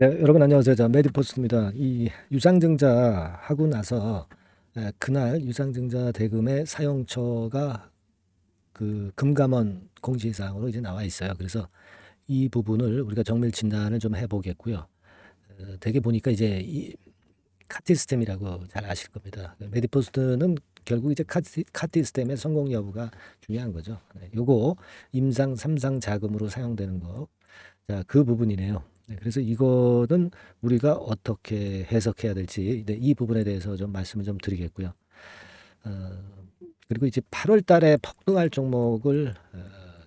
네, 여러분 안녕하세요. 메디포스트입니다. 이 유상증자 하고 나서 그날 유상증자 대금의 사용처가 그 금감원 공시사항으로 이제 나와 있어요. 그래서 이 부분을 우리가 정밀 진단을 좀 해보겠고요. 대개 보니까 이제 이 카티스템이라고 잘 아실 겁니다. 메디포스트는 결국 이제 카티스템의 성공 여부가 중요한 거죠. 요거 임상 3상 자금으로 사용되는 거. 자, 그 부분이네요. 그래서 이거는 우리가 어떻게 해석해야 될지 이 부분에 대해서 좀 말씀을 좀 드리겠고요. 어, 그리고 이제 8월 달에 폭등할 종목을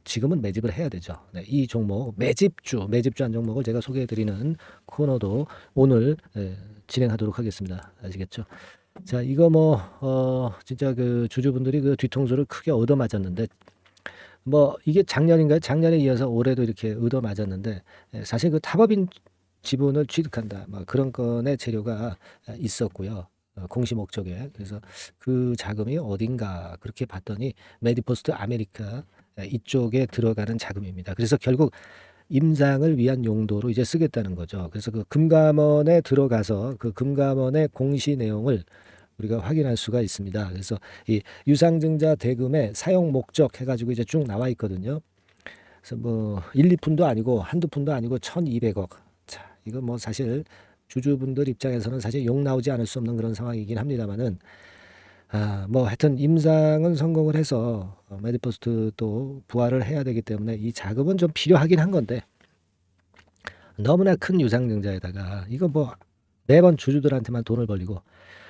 지금은 매집을 해야 되죠. 이 종목 매집주한 종목을 제가 소개해 드리는 코너도 오늘 진행하도록 하겠습니다. 아시겠죠? 자, 이거 진짜 그 주주분들이 그 뒤통수를 크게 얻어맞았는데 이게 작년인가요? 작년에 이어서 올해도 이렇게 얻어맞았는데 사실 그 탑업인 지분을 취득한다. 그런 건의 재료가 있었고요. 공시 목적에. 그래서 그 자금이 어딘가 그렇게 봤더니 메디포스트 아메리카 이쪽에 들어가는 자금입니다. 그래서 결국 임상을 위한 용도로 이제 쓰겠다는 거죠. 그래서 그 금감원에 들어가서 그 금감원의 공시 내용을 우리가 확인할 수가 있습니다. 그래서 이 유상증자 대금의 사용 목적 해가지고 이제 쭉 나와 있거든요. 그래서 1, 2푼도 아니고 한두 푼도 아니고 1,200억. 자, 이거 사실 주주분들 입장에서는 사실 욕 나오지 않을 수 없는 그런 상황이긴 합니다만은 하여튼 임상은 성공을 해서 메디포스트도 부활을 해야 되기 때문에 이 자금은 좀 필요하긴 한 건데 너무나 큰 유상증자에다가 이거 매번 주주들한테만 돈을 벌리고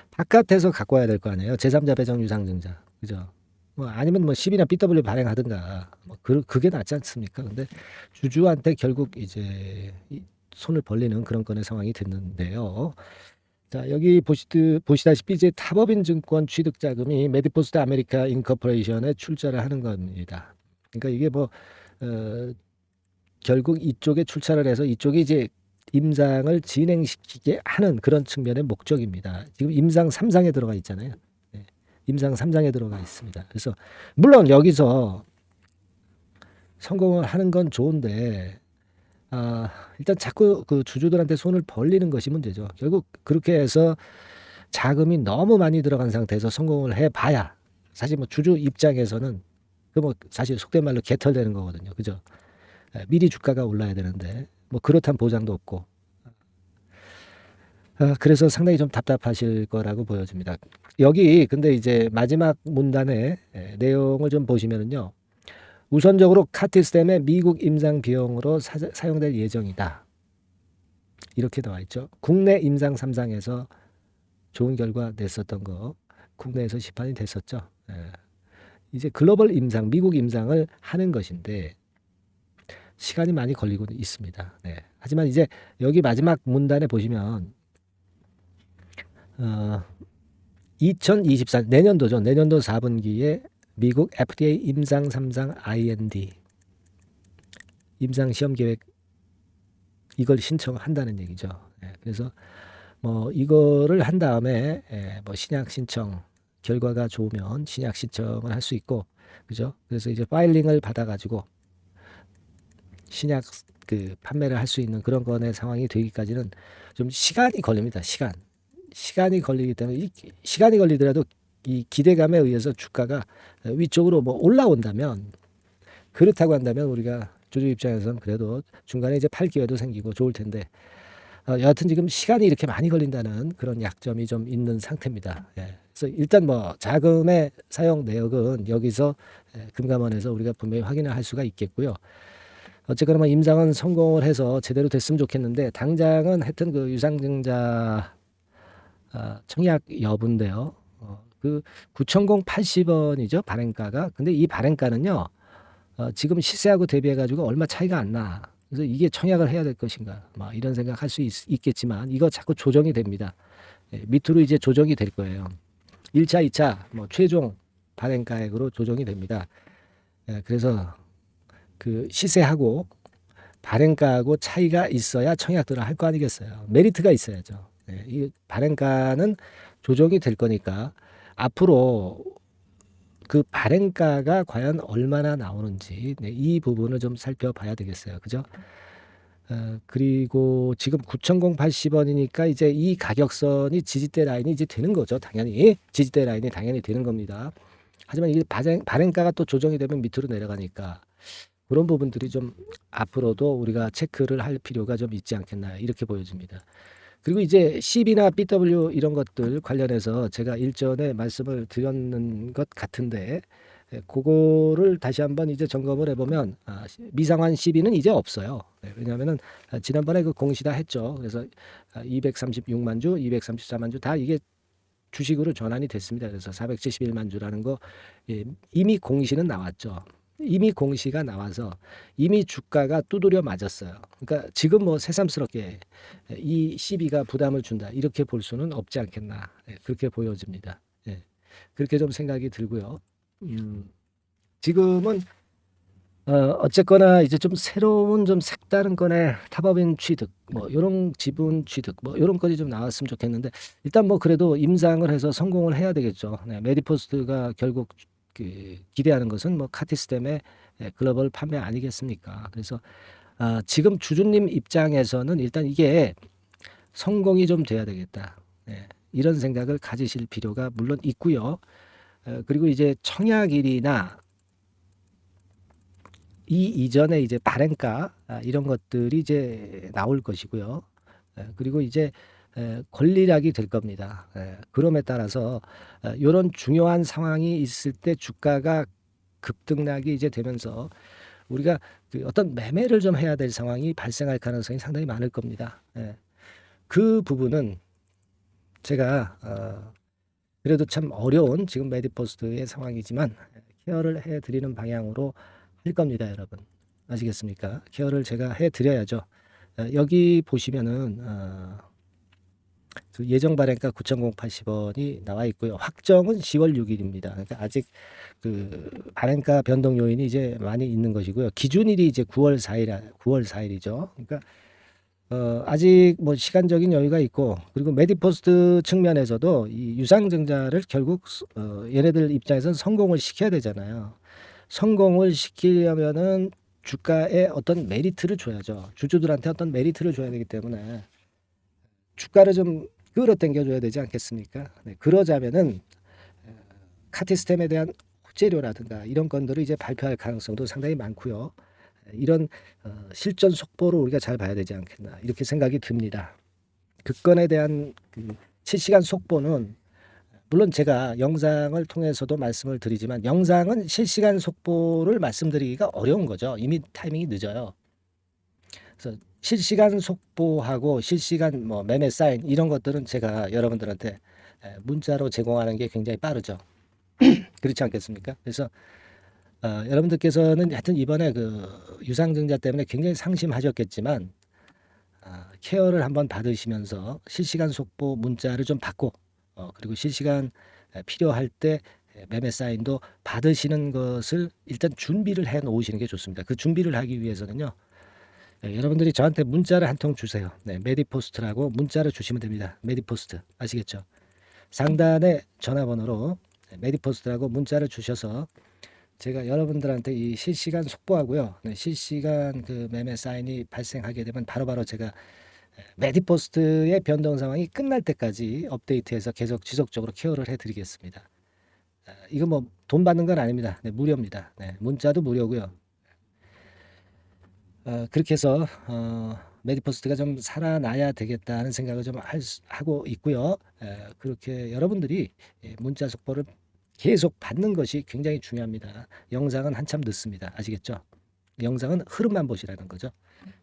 바깥에서 갖고 와야 될 거 아니에요. 제3자 배정 유상증자. 그죠? 아니면 10이나 BW 발행하든가. 그게 낫지 않습니까? 근데 주주한테 결국 이제 손을 벌리는 그런 건의 상황이 됐는데요. 자, 여기 보시다시피 이제 탑업인 증권 취득 자금이 메디포스트 아메리카 인커퍼레이션에 출자를 하는 겁니다. 그러니까 이게 결국 이쪽에 출자를 해서 이쪽이 이제 임상을 진행시키게 하는 그런 측면의 목적입니다. 지금 임상 3상에 들어가 있잖아요. 네. 임상 3상에 들어가 있습니다. 그래서 물론 여기서 성공을 하는 건 좋은데 일단 자꾸 그 주주들한테 손을 벌리는 것이 문제죠. 결국 그렇게 해서 자금이 너무 많이 들어간 상태에서 성공을 해봐야 사실 주주 입장에서는 사실 속된 말로 개털되는 거거든요. 그죠? 미리 주가가 올라야 되는데 그렇단 보장도 없고 그래서 상당히 좀 답답하실 거라고 보여집니다. 여기 근데 이제 마지막 문단의 내용을 좀 보시면은요. 우선적으로 카티스템의 미국 임상 비용으로 사용될 예정이다. 이렇게 나와 있죠. 국내 임상 3상에서 좋은 결과 냈었던 거 국내에서 시판이 됐었죠. 이제 글로벌 임상, 미국 임상을 하는 것인데 시간이 많이 걸리고 있습니다. 하지만 이제 여기 마지막 문단에 보시면 2024 내년도죠. 내년도 4분기에 미국 FDA 임상 3상 IND 임상 시험 계획 이걸 신청한다는 얘기죠. 그래서 이거를 한 다음에 신약 신청 결과가 좋으면 신약 신청을 할 수 있고 그죠? 그래서 이제 파일링을 받아가지고 신약 그 판매를 할 수 있는 그런 건의 상황이 되기까지는 좀 시간이 걸립니다. 시간이 걸리기 때문에 이 시간이 걸리더라도 이 기대감에 의해서 주가가 위쪽으로 올라온다면 그렇다고 한다면 우리가 주주 입장에서는 그래도 중간에 이제 팔 기회도 생기고 좋을 텐데 여하튼 지금 시간이 이렇게 많이 걸린다는 그런 약점이 좀 있는 상태입니다. 그래서 일단 자금의 사용 내역은 여기서 금감원에서 우리가 분명히 확인을 할 수가 있겠고요. 어쨌거나 임상은 성공을 해서 제대로 됐으면 좋겠는데 당장은 하여튼 그 유상증자 청약 여부인데요. 그 9,080원이죠 발행가가. 근데 이 발행가는요 지금 시세하고 대비해가지고 얼마 차이가 안 나. 그래서 이게 청약을 해야 될 것인가 이런 생각할 수 있겠지만 이거 자꾸 조정이 됩니다. 밑으로 이제 조정이 될 거예요. 1차, 2차 최종 발행가액으로 조정이 됩니다. 그래서 그 시세하고 발행가하고 차이가 있어야 청약들을 할 거 아니겠어요. 메리트가 있어야죠. 이 발행가는 조정이 될 거니까 앞으로 그 발행가가 과연 얼마나 나오는지 이 부분을 좀 살펴봐야 되겠어요. 그죠? 그리고 지금 9,080원이니까 이제 이 가격선이 지지대 라인이 이제 되는 거죠. 당연히 지지대 라인이 당연히 되는 겁니다. 하지만 이게 발행가가 또 조정이 되면 밑으로 내려가니까 그런 부분들이 좀 앞으로도 우리가 체크를 할 필요가 좀 있지 않겠나 이렇게 보여집니다. 그리고 이제 CB나 BW 이런 것들 관련해서 제가 일전에 말씀을 드렸는 것 같은데 그거를 다시 한번 이제 점검을 해보면 미상환 CB는 이제 없어요. 왜냐하면은 지난번에 그 공시다 했죠. 그래서 236만 주, 234만 주 다 이게 주식으로 전환이 됐습니다. 그래서 471만 주라는 거 이미 공시는 나왔죠. 이미 공시가 나와서 이미 주가가 두드려 맞았어요. 그러니까 지금 뭐 새삼스럽게 이 CB가 부담을 준다 이렇게 볼 수는 없지 않겠나 그렇게 보여집니다. 예. 그렇게 좀 생각이 들고요. 지금은 어쨌거나 이제 좀 새로운 좀 색다른 건의 탑업인 취득 뭐 요런 지분 취득 뭐 요런 것이 좀 나왔으면 좋겠는데 일단 뭐 그래도 임상을 해서 성공을 해야 되겠죠. 네, 메디포스트가 결국 그 기대하는 것은 뭐 카티스템의 글로벌 판매 아니겠습니까? 그래서 지금 주주님 입장에서는 일단 이게 성공이 좀 돼야 되겠다. 네, 이런 생각을 가지실 필요가 물론 있고요. 그리고 이제 청약일이나 이 이전에 이제 발행가 이런 것들이 이제 나올 것이고요. 그리고 이제 권리락이 될 겁니다. 그럼에 따라서 이런 중요한 상황이 있을 때 주가가 급등락이 이제 되면서 우리가 그 어떤 매매를 좀 해야 될 상황이 발생할 가능성이 상당히 많을 겁니다. 그 부분은 제가 그래도 참 어려운 지금 메디포스트의 상황이지만 케어를 해드리는 방향으로 할 겁니다, 여러분. 아시겠습니까? 케어를 제가 해드려야죠. 여기 보시면은 그 예정 발행가 9,080원이 나와 있고요. 확정은 10월 6일입니다. 그러니까 아직 그 발행가 변동 요인이 이제 많이 있는 것이고요. 기준일이 이제 9월 4일이죠. 그러니까 아직 뭐 시간적인 여유가 있고 그리고 메디포스트 측면에서도 이 유상증자를 결국 얘네들 입장에서는 성공을 시켜야 되잖아요. 성공을 시키려면은 주가에 어떤 메리트를 줘야죠. 주주들한테 어떤 메리트를 줘야 되기 때문에 주가를 좀 끌어당겨 줘야 되지 않겠습니까? 네, 그러자면은 카티스템에 대한 호재료라든가 이런 건들을 이제 발표할 가능성도 상당히 많고요. 이런 실전 속보를 우리가 잘 봐야 되지 않겠나 이렇게 생각이 듭니다. 그 건에 대한 그 실시간 속보는 물론 제가 영상을 통해서도 말씀을 드리지만 영상은 실시간 속보를 말씀드리기가 어려운 거죠. 이미 타이밍이 늦어요. 그래서 실시간 속보하고 실시간 뭐 매매 사인 이런 것들은 제가 여러분들한테 문자로 제공하는 게 굉장히 빠르죠. 그렇지 않겠습니까? 그래서 여러분들께서는 하여튼 이번에 그 유상증자 때문에 굉장히 상심하셨겠지만 케어를 한번 받으시면서 실시간 속보 문자를 좀 받고 그리고 실시간 필요할 때 매매 사인도 받으시는 것을 일단 준비를 해 놓으시는 게 좋습니다. 그 준비를 하기 위해서는요. 여러분들이 저한테 문자를 한 통 주세요. 네, 메디포스트라고 문자를 주시면 됩니다. 메디포스트 아시겠죠? 상단에 전화번호로 메디포스트라고 문자를 주셔서 제가 여러분들한테 이 실시간 속보하고요. 네, 실시간 그 매매 사인이 발생하게 되면 바로바로 제가 메디포스트의 변동 상황이 끝날 때까지 업데이트해서 계속 지속적으로 케어를 해드리겠습니다. 이거 뭐 돈 받는 건 아닙니다. 네, 무료입니다. 네, 문자도 무료고요. 그렇게 해서 메디포스트가 좀 살아나야 되겠다는 생각을 좀 하고 있고요. 그렇게 여러분들이 문자 속보를 계속 받는 것이 굉장히 중요합니다. 영상은 한참 늦습니다. 아시겠죠? 영상은 흐름만 보시라는 거죠.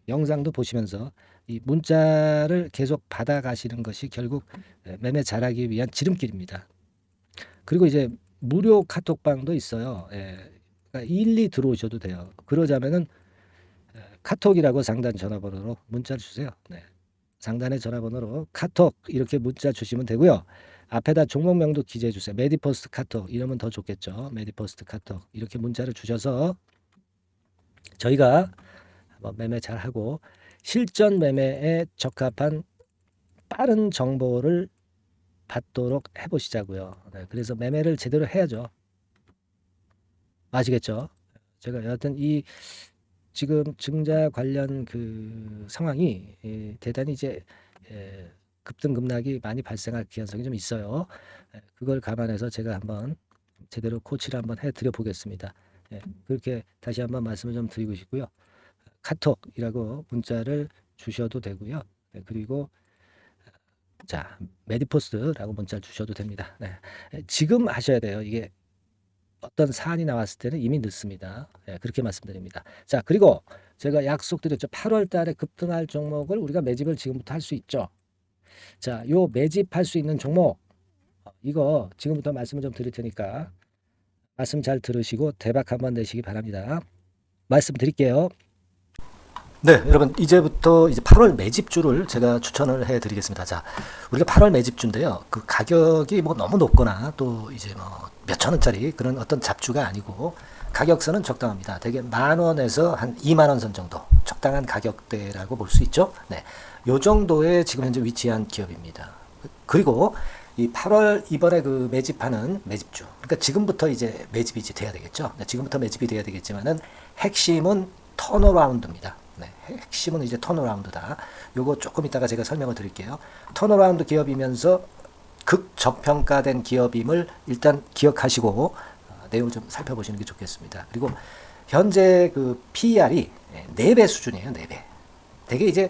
영상도 보시면서 이 문자를 계속 받아가시는 것이 결국 매매 잘하기 위한 지름길입니다. 그리고 이제 무료 카톡방도 있어요. 그러니까 일리 들어오셔도 돼요. 그러자면은 카톡이라고 상단 전화번호로 문자를 주세요. 네. 상단의 전화번호로 카톡 이렇게 문자 주시면 되고요. 앞에다 종목명도 기재해 주세요. 메디포스트 카톡 이러면 더 좋겠죠. 메디포스트 카톡 이렇게 문자를 주셔서 저희가 한번 매매 잘하고 실전 매매에 적합한 빠른 정보를 받도록 해보시자고요. 네, 그래서 매매를 제대로 해야죠. 아시겠죠? 제가 여하튼 이 지금 증자 관련 그 상황이 대단히 이제 급등급락이 많이 발생할 기한성이 좀 있어요. 그걸 감안해서 제가 한번 제대로 코치를 한번 해드려 보겠습니다. 그렇게 다시 한번 말씀을 좀 드리고 싶고요. 카톡이라고 문자를 주셔도 되고요. 그리고 자, 메디포스트라고 문자를 주셔도 됩니다. 지금 하셔야 돼요. 이게 어떤 사안이 나왔을 때는 이미 늦습니다. 그렇게 말씀드립니다. 자, 그리고 제가 약속드렸죠. 8월 달에 급등할 종목을 우리가 매집을 지금부터 할 수 있죠. 자, 요 매집할 수 있는 종목, 이거 지금부터 말씀을 좀 드릴 테니까 말씀 잘 들으시고 대박 한번 내시기 바랍니다. 말씀드릴게요. 네, 여러분 이제부터 이제 8월 매집주를 제가 추천을 해드리겠습니다. 자, 우리가 8월 매집주인데요. 그 가격이 뭐 너무 높거나 또 이제 뭐 몇천 원짜리 그런 어떤 잡주가 아니고 가격선은 적당합니다. 대개 10,000원에서 한 20,000원 선 정도 적당한 가격대라고 볼 수 있죠. 네, 요 정도에 지금 현재 위치한 기업입니다. 그리고 이 8월 이번에 그 매집하는 매집주, 그러니까 지금부터 이제 매집이 이제 돼야 되겠죠. 네, 지금부터 매집이 돼야 되겠지만은 핵심은 턴어라운드입니다. 네, 핵심은 이제 턴어라운드다. 요거 조금 이따가 제가 설명을 드릴게요. 턴어라운드 기업이면서 극저평가된 기업임을 일단 기억하시고 내용을 좀 살펴보시는 게 좋겠습니다. 그리고 현재 그 PER이 4배 수준이에요. 4배. 되게 이제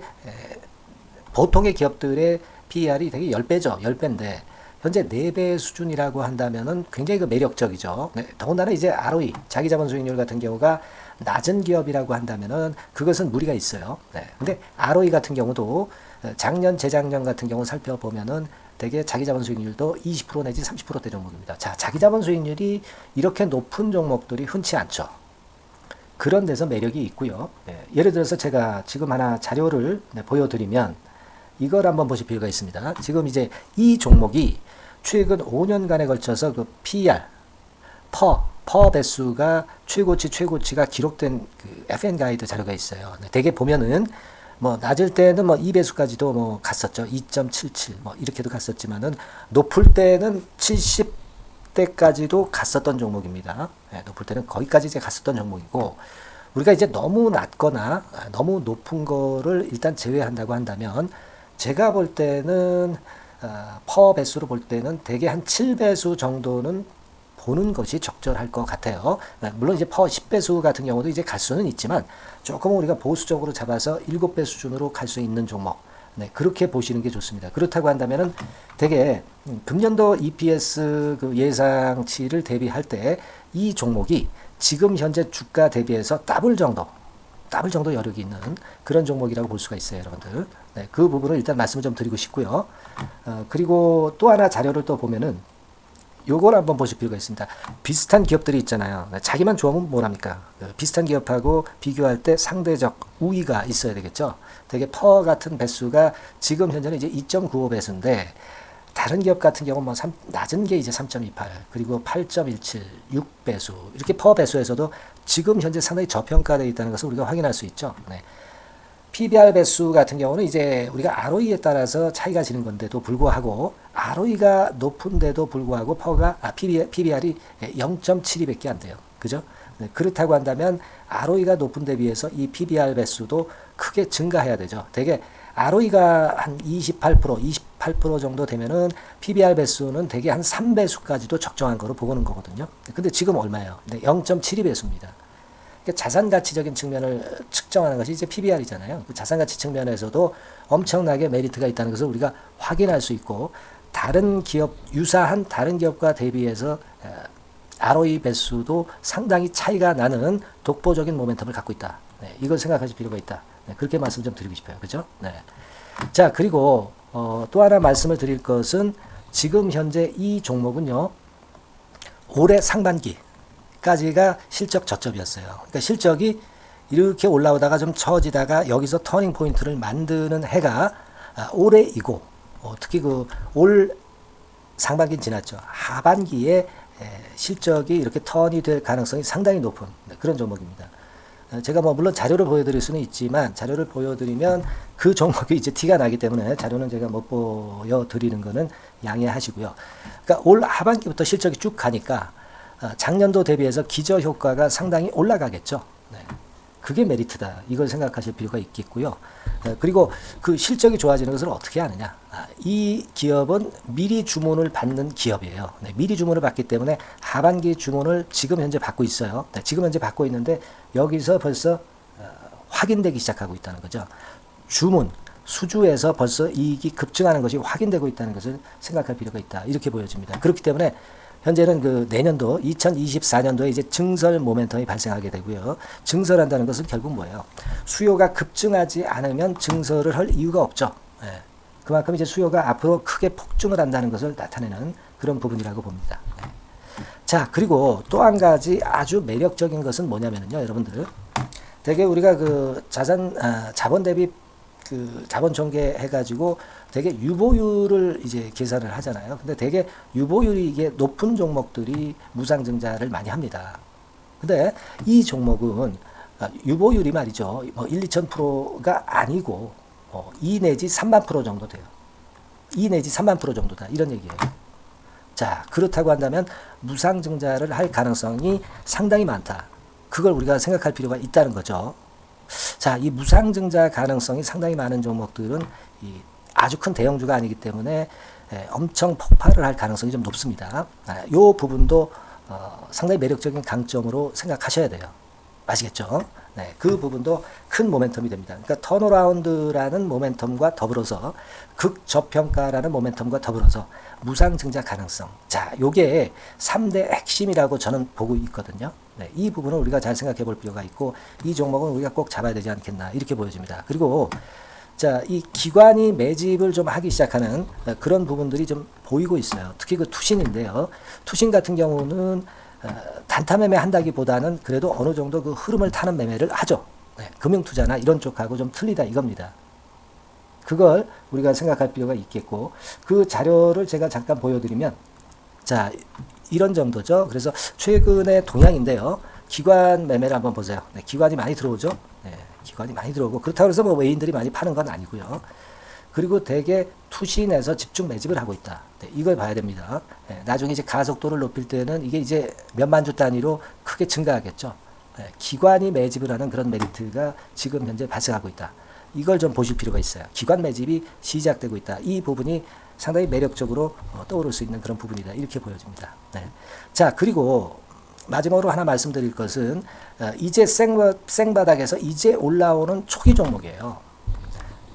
보통의 기업들의 PER이 되게 10배죠. 10배인데 현재 4배 수준이라고 한다면은 굉장히 그 매력적이죠. 네, 더군다나 이제 ROE, 자기자본 수익률 같은 경우가 낮은 기업이라고 한다면은 그것은 무리가 있어요. 네. 근데 ROE 같은 경우도 작년, 재작년 같은 경우 살펴보면은 되게 자기자본 수익률도 20% 내지 30%대 종목입니다. 자, 자기자본 수익률이 이렇게 높은 종목들이 흔치 않죠. 그런 데서 매력이 있고요. 네. 예를 들어서 제가 지금 하나 자료를 보여드리면 이걸 한번 보실 필요가 있습니다. 지금 이제 이 종목이 최근 5년간에 걸쳐서 그 PER, 퍼 배수가 최고치가 기록된 그 FN 가이드 자료가 있어요. 대개 보면은 뭐 낮을 때는 뭐 2배수까지도 뭐 갔었죠. 2.77 뭐 이렇게도 갔었지만은 높을 때는 70대까지도 갔었던 종목입니다. 높을 때는 거기까지 이제 갔었던 종목이고 우리가 이제 너무 낮거나 너무 높은 거를 일단 제외한다고 한다면 제가 볼 때는 퍼 배수로 볼 때는 대개 한 7배수 정도는 보는 것이 적절할 것 같아요. 물론 이제 퍼 10배수 같은 경우도 이제 갈 수는 있지만 조금 우리가 보수적으로 잡아서 7배 수준으로 갈 수 있는 종목. 네, 그렇게 보시는 게 좋습니다. 그렇다고 한다면은 되게 금년도 EPS 그 예상치를 대비할 때 이 종목이 지금 현재 주가 대비해서 더블 정도 여력이 있는 그런 종목이라고 볼 수가 있어요, 여러분들. 네, 그 부분을 일단 말씀을 좀 드리고 싶고요. 그리고 또 하나 자료를 또 보면은 요걸 한번 보실 필요가 있습니다. 비슷한 기업들이 있잖아요. 자기만 좋으면 뭐랍니까? 비슷한 기업하고 비교할 때 상대적 우위가 있어야 되겠죠. 되게 퍼 같은 배수가 지금 현재는 이제 2.95배수인데 다른 기업 같은 경우는 뭐 낮은 게 이제 3.28 그리고 8.17 6배수 이렇게 퍼 배수에서도 지금 현재 상당히 저평가되어 있다는 것을 우리가 확인할 수 있죠. 네. PBR 배수 같은 경우는 이제 우리가 ROE에 따라서 차이가 지는 건데도 불구하고 ROE가 높은데도 불구하고 PBR이 0.72밖에 안 돼요. 그죠? 네, 그렇다고 한다면 ROE가 높은 데 비해서 이 PBR 배수도 크게 증가해야 되죠. 되게 ROE가 한 28% 정도 되면은 PBR 배수는 되게 한 3배수까지도 적정한 거로 보고는 거거든요. 근데 지금 얼마예요? 0.72배수입니다. 자산 가치적인 측면을 측정하는 것이 이제 PBR이잖아요. 그 자산 가치 측면에서도 엄청나게 메리트가 있다는 것을 우리가 확인할 수 있고 다른 기업 유사한 다른 기업과 대비해서 ROE 배수도 상당히 차이가 나는 독보적인 모멘텀을 갖고 있다. 네, 이걸 생각하실 필요가 있다. 네, 그렇게 말씀 좀 드리고 싶어요. 그죠? 네. 자, 그리고 또 하나 말씀을 드릴 것은 지금 현재 이 종목은요. 올해 상반기 까지가 실적 저점이었어요. 그러니까 실적이 이렇게 올라오다가 좀 처지다가 여기서 터닝 포인트를 만드는 해가 올해이고 특히 그 올 상반기는 지났죠. 하반기에 실적이 이렇게 턴이 될 가능성이 상당히 높은 그런 종목입니다. 제가 뭐 물론 자료를 보여드릴 수는 있지만 자료를 보여드리면 그 종목이 이제 티가 나기 때문에 자료는 제가 못 보여드리는 거는 양해하시고요. 그러니까 올 하반기부터 실적이 쭉 가니까 작년도 대비해서 기저 효과가 상당히 올라가겠죠. 네. 그게 메리트다. 이걸 생각하실 필요가 있겠고요. 그리고 그 실적이 좋아지는 것을 어떻게 아느냐. 이 기업은 미리 주문을 받는 기업이에요. 네, 미리 주문을 받기 때문에 하반기 주문을 지금 현재 받고 있어요. 네, 지금 현재 받고 있는데 여기서 벌써 확인되기 시작하고 있다는 거죠. 주문, 수주에서 벌써 이익이 급증하는 것이 확인되고 있다는 것을 생각할 필요가 있다. 이렇게 보여집니다. 그렇기 때문에 현재는 그 내년도 2024년도에 이제 증설 모멘텀이 발생하게 되고요. 증설한다는 것은 결국 뭐예요? 수요가 급증하지 않으면 증설을 할 이유가 없죠. 예. 그만큼 이제 수요가 앞으로 크게 폭증을 한다는 것을 나타내는 그런 부분이라고 봅니다. 예. 자, 그리고 또 한 가지 아주 매력적인 것은 뭐냐면요, 여러분들. 되게 우리가 그 자본 대비 그 자본 전개 해가지고 되게 유보율을 이제 계산을 하잖아요. 근데 되게 유보율이 이게 높은 종목들이 무상증자를 많이 합니다. 근데 이 종목은 유보율이 말이죠. 뭐 1, 2,000%가 아니고 2 내지 3만 프로 정도 돼요. 2 내지 3만 프로 정도다. 이런 얘기예요. 자, 그렇다고 한다면 무상증자를 할 가능성이 상당히 많다. 그걸 우리가 생각할 필요가 있다는 거죠. 자, 이 무상증자 가능성이 상당히 많은 종목들은 아주 큰 대형주가 아니기 때문에 엄청 폭발을 할 가능성이 좀 높습니다. 이 부분도 상당히 매력적인 강점으로 생각하셔야 돼요. 아시겠죠? 네, 그 부분도 큰 모멘텀이 됩니다. 그러니까 턴어라운드라는 모멘텀과 더불어서 극저평가라는 모멘텀과 더불어서 무상증자 가능성. 자, 요게 3대 핵심이라고 저는 보고 있거든요. 네, 이 부분을 우리가 잘 생각해 볼 필요가 있고 이 종목은 우리가 꼭 잡아야 되지 않겠나 이렇게 보여집니다. 그리고 자, 이 기관이 매집을 좀 하기 시작하는 그런 부분들이 좀 보이고 있어요. 특히 그 투신인데요. 투신 같은 경우는 단타 매매 한다기보다는 그래도 어느 정도 그 흐름을 타는 매매를 하죠. 네, 금융투자나 이런 쪽하고 좀 틀리다 이겁니다. 그걸 우리가 생각할 필요가 있겠고 그 자료를 제가 잠깐 보여드리면 자, 이런 정도죠. 그래서 최근의 동향인데요. 기관 매매를 한번 보세요. 네, 기관이 많이 들어오죠. 네, 기관이 많이 들어오고 그렇다고 해서 뭐 외인들이 많이 파는 건 아니고요. 그리고 대개 투신에서 집중 매집을 하고 있다. 네, 이걸 봐야 됩니다. 네, 나중에 이제 가속도를 높일 때는 이게 이제 몇만 주 단위로 크게 증가하겠죠. 네, 기관이 매집을 하는 그런 메리트가 지금 현재 발생하고 있다. 이걸 좀 보실 필요가 있어요. 기관 매집이 시작되고 있다. 이 부분이 상당히 매력적으로 떠오를 수 있는 그런 부분이다. 이렇게 보여집니다. 네. 자, 그리고 마지막으로 하나 말씀드릴 것은 이제 생바닥에서 이제 올라오는 초기 종목이에요.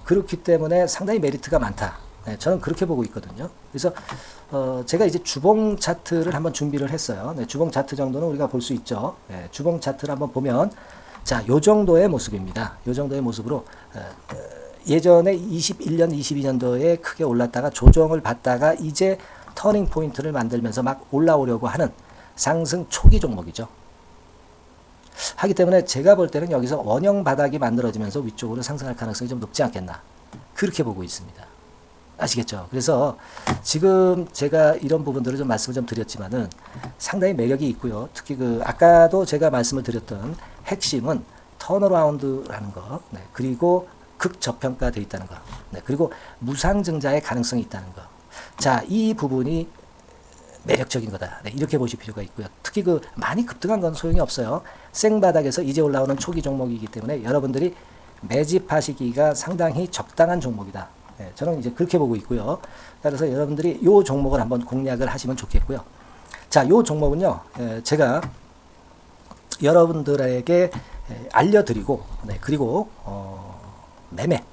그렇기 때문에 상당히 메리트가 많다. 네, 저는 그렇게 보고 있거든요. 그래서 제가 이제 주봉 차트를 한번 준비를 했어요. 네, 주봉 차트 정도는 우리가 볼 수 있죠. 네, 주봉 차트를 한번 보면 자, 요 정도의 모습입니다. 요 정도의 모습으로 예전에 21년, 22년도에 크게 올랐다가 조정을 받다가 이제 터닝 포인트를 만들면서 막 올라오려고 하는 상승 초기 종목이죠. 하기 때문에 제가 볼 때는 여기서 원형 바닥이 만들어지면서 위쪽으로 상승할 가능성이 좀 높지 않겠나. 그렇게 보고 있습니다. 아시겠죠? 그래서 지금 제가 이런 부분들을 좀 말씀을 좀 드렸지만은 상당히 매력이 있고요. 특히 그 아까도 제가 말씀을 드렸던 핵심은 턴어라운드라는 거, 네, 그리고 극저평가되어 있다는 거, 네, 그리고 무상증자의 가능성이 있다는 거. 자, 이 부분이 매력적인 거다. 네, 이렇게 보실 필요가 있고요. 특히 그 많이 급등한 건 소용이 없어요. 생바닥에서 이제 올라오는 초기 종목이기 때문에 여러분들이 매집하시기가 상당히 적당한 종목이다. 네, 저는 이제 그렇게 보고 있고요. 따라서 여러분들이 이 종목을 한번 공략을 하시면 좋겠고요. 자, 이 종목은요, 제가 여러분들에게 알려드리고, 네, 그리고 매매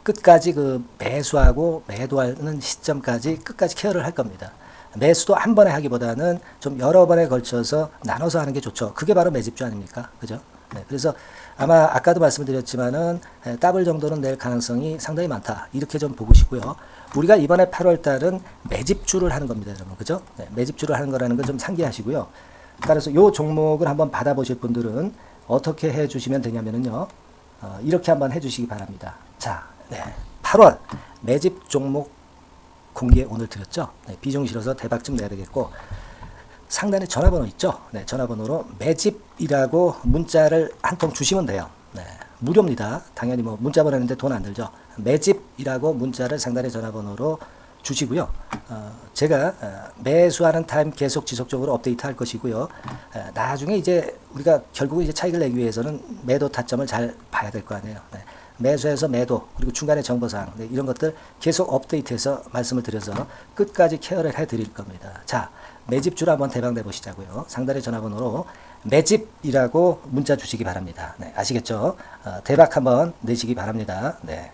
끝까지 그 매수하고 매도하는 시점까지 끝까지 케어를 할 겁니다. 매수도 한 번에 하기보다는 좀 여러 번에 걸쳐서 나눠서 하는 게 좋죠. 그게 바로 매집주 아닙니까? 그죠? 네, 그래서 아마 아까도 말씀드렸지만은 더블 정도는 낼 가능성이 상당히 많다. 이렇게 좀 보시고요. 우리가 이번에 8월 달은 매집주를 하는 겁니다, 여러분. 그죠? 네, 매집주를 하는 거라는 걸 좀 상기하시고요. 따라서 요 종목을 한번 받아보실 분들은 어떻게 해 주시면 되냐면은요. 이렇게 한번 해 주시기 바랍니다. 자, 네, 8월 매집 종목 공개 오늘 드렸죠. 네, 비중 실어서 대박 좀 내야 되겠고 상단에 전화번호 있죠. 네, 전화번호로 매집이라고 문자를 한 통 주시면 돼요. 네, 무료입니다. 당연히 뭐 문자 보내는데 돈 안 들죠. 매집이라고 문자를 상단의 전화번호로 주시고요. 제가 매수하는 타임 계속 지속적으로 업데이트할 것이고요. 나중에 이제 우리가 결국 이제 차익을 내기 위해서는 매도 타점을 잘 봐야 될 거 아니에요. 네. 매수해서 매도 그리고 중간에 정보사항 네, 이런 것들 계속 업데이트해서 말씀을 드려서 끝까지 케어를 해드릴 겁니다. 자, 매집주로 한번 대박 내보시자고요. 상단의 전화번호로 매집이라고 문자 주시기 바랍니다. 네, 아시겠죠? 대박 한번 내시기 바랍니다. 네.